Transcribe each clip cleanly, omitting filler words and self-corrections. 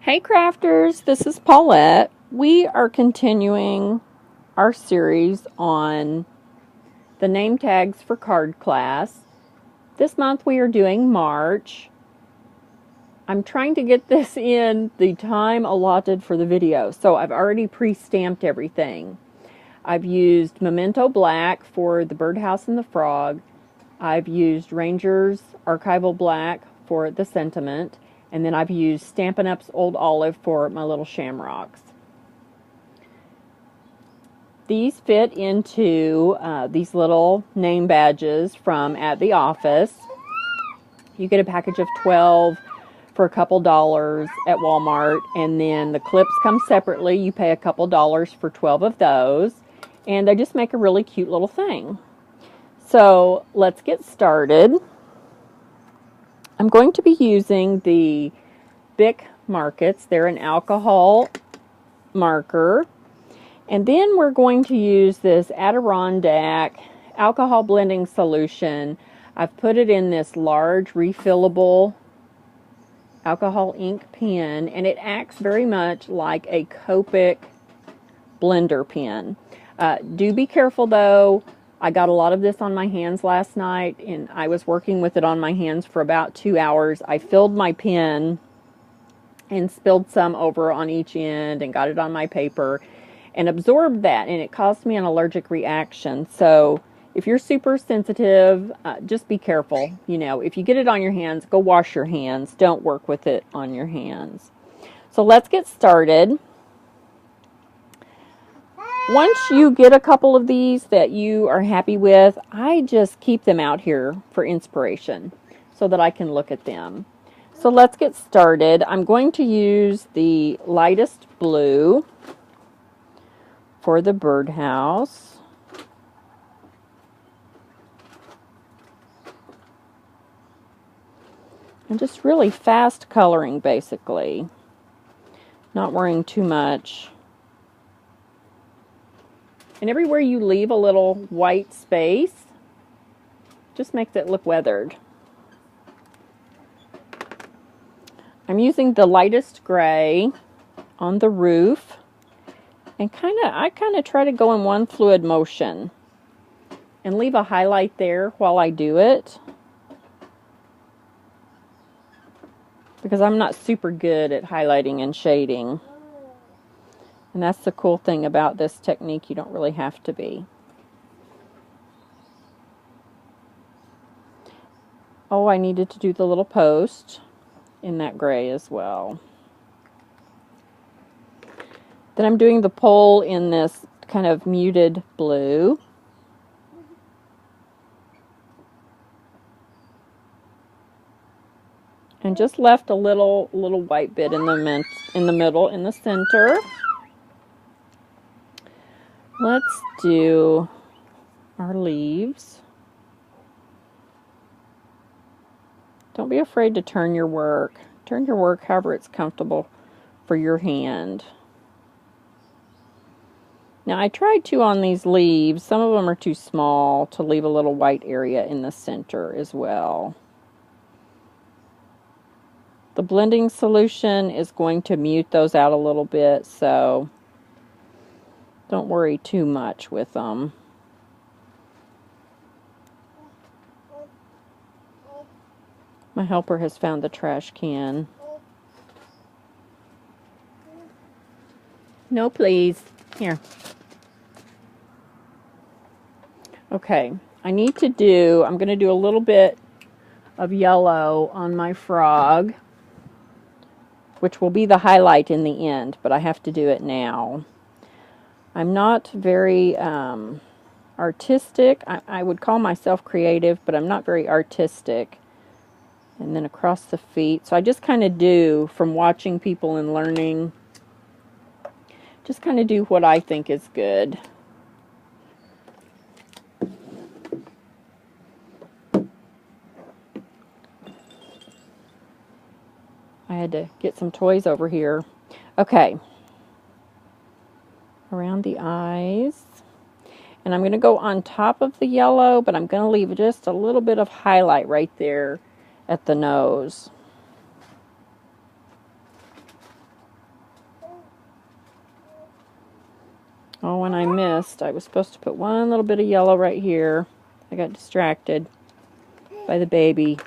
Hey crafters, this is Paulette. We are continuing our series on the name tags for card class. This month we are doing March. I'm trying to get this in the time allotted for the video, so I've already pre-stamped everything. I've used Memento Black for the birdhouse and the frog. I've used Ranger's Archival Black for the sentiment. And then I've used Stampin' Up's Old Olive for my little shamrocks. These fit into these little name badges from at the office. You get a package of 12 for a couple dollars at Walmart. And then the clips come separately. You pay a couple dollars for 12 of those. And they just make a really cute little thing. So let's get started. I'm going to be using the Bic Mark It. They're an alcohol marker. And then we're going to use this Adirondack Alcohol Blending Solution. I've put it in this large refillable alcohol ink pen, and it acts very much like a Copic blender pen. Do be careful though. I got a lot of this on my hands last night, and I was working with it on my hands for about 2 hours. I filled my pen and spilled some over on each end and got it on my paper and absorbed that, and it caused me an allergic reaction. So if you're super sensitive, just be careful. You know, if you get it on your hands, go wash your hands. Don't work with it on your hands. So let's get started. Once you get a couple of these that you are happy with, I just keep them out here for inspiration so that I can look at them. So let's get started. I'm going to use the lightest blue for the birdhouse. And just really fast coloring, basically. Not worrying too much. And everywhere you leave a little white space, just makes it look weathered. I'm using the lightest gray on the roof, and I kind of try to go in one fluid motion and leave a highlight there while I do it, because I'm not super good at highlighting and shading. And that's the cool thing about this technique. You don't really have to be. Oh, I needed to do the little post in that gray as well. Then I'm doing the pole in this kind of muted blue. And just left a little white bit in the middle, in the center. Let's do our leaves. Don't be afraid to turn your work. Turn your work however it's comfortable for your hand. Now I tried to on these leaves. Some of them are too small to leave a little white area in the center as well. The blending solution is going to mute those out a little bit, so don't worry too much with them. My helper has found the trash can. No, please. Here. Okay, I'm going to do a little bit of yellow on my frog, which will be the highlight in the end, but I have to do it now. I'm not very artistic. I would call myself creative, but I'm not very artistic. And then across the feet. So I just kind of do, from watching people and learning, just kind of do what I think is good. I had to get some toys over here. Okay. Around the eyes. And I'm going to go on top of the yellow, but I'm going to leave just a little bit of highlight right there at the nose. Oh, and I missed. I was supposed to put one little bit of yellow right here. I got distracted by the baby.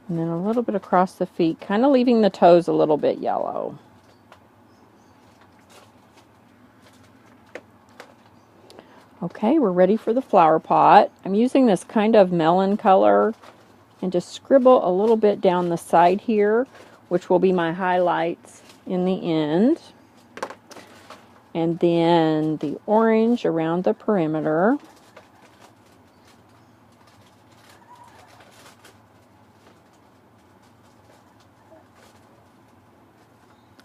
And then a little bit across the feet, kind of leaving the toes a little bit yellow. Okay, we're ready for the flower pot. I'm using this kind of melon color and just scribble a little bit down the side here, which will be my highlights in the end. And then the orange around the perimeter.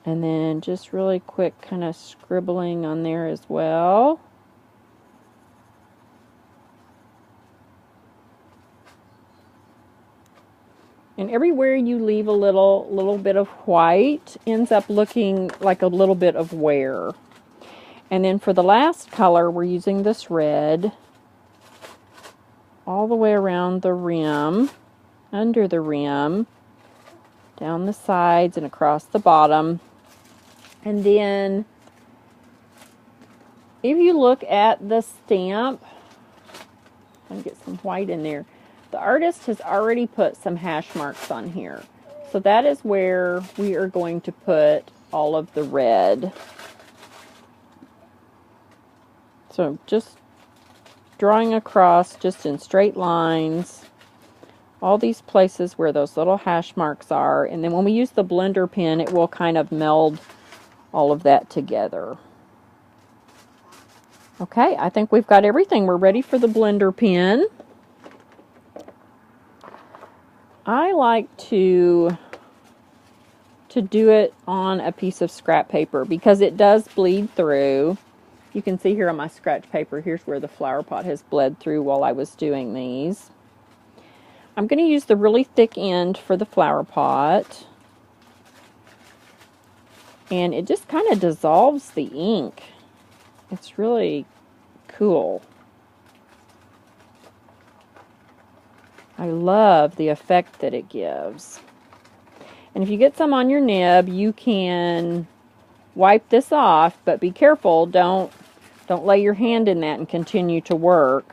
And then just really quick kind of scribbling on there as well. And everywhere you leave a little bit of white ends up looking like a little bit of wear. And then for the last color, we're using this red all the way around the rim, under the rim, down the sides and across the bottom. And then if you look at the stamp, I'm going to get some white in there. The artist has already put some hash marks on here. So that is where we are going to put all of the red. So just drawing across just in straight lines all these places where those little hash marks are. And then when we use the blender pen, it will kind of meld all of that together. Okay, I think we've got everything. We're ready for the blender pen. I like to do it on a piece of scrap paper because it does bleed through. You can see here on my scratch paper, here's where the flower pot has bled through while I was doing these. I'm going to use the really thick end for the flower pot. And it just kind of dissolves the ink. It's really cool. I love the effect that it gives. And if you get some on your nib, you can wipe this off, but be careful, don't lay your hand in that and continue to work.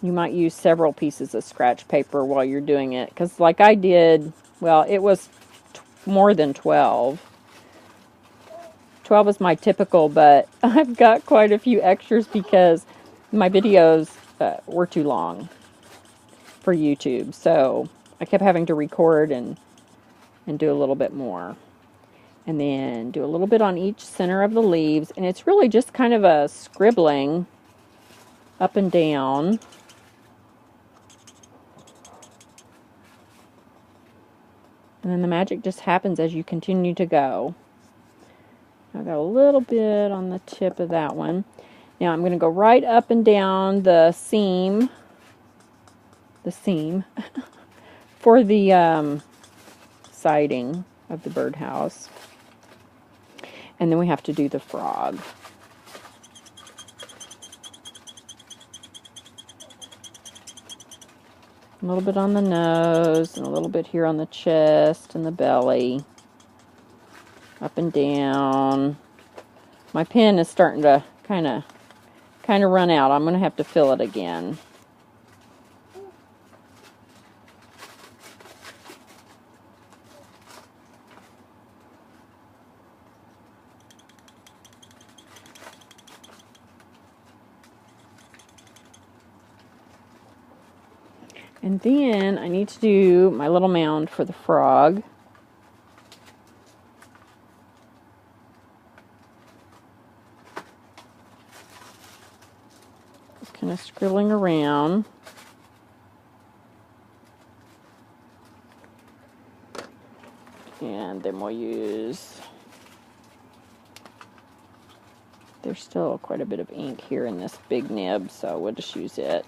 You might use several pieces of scratch paper while you're doing it, because like I did, well, it was more than 12. 12 is my typical, but I've got quite a few extras because my videos were too long for YouTube, so I kept having to record and do a little bit more. And then do a little bit on each center of the leaves, and it's really just kind of a scribbling up and down. And then the magic just happens as you continue to go. I've got a little bit on the tip of that one. Now I'm going to go right up and down the seam for the siding of the birdhouse. And then we have to do the frog. A little bit on the nose and a little bit here on the chest and the belly. Up and down. My pen is starting to kind of run out. I'm going to have to fill it again. And then I need to do my little mound for the frog. Just kind of scribbling around. And then we'll use, there's still quite a bit of ink here in this big nib, so we'll just use it.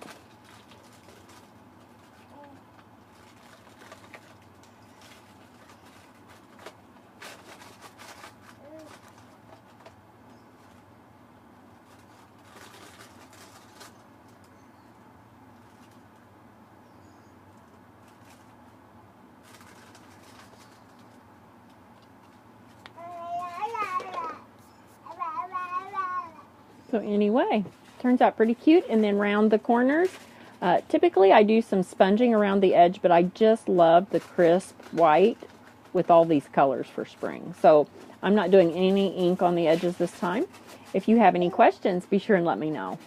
So anyway, turns out pretty cute. And then round the corners. Typically I do some sponging around the edge, but I just love the crisp white with all these colors for spring. So I'm not doing any ink on the edges this time. If you have any questions, be sure and let me know.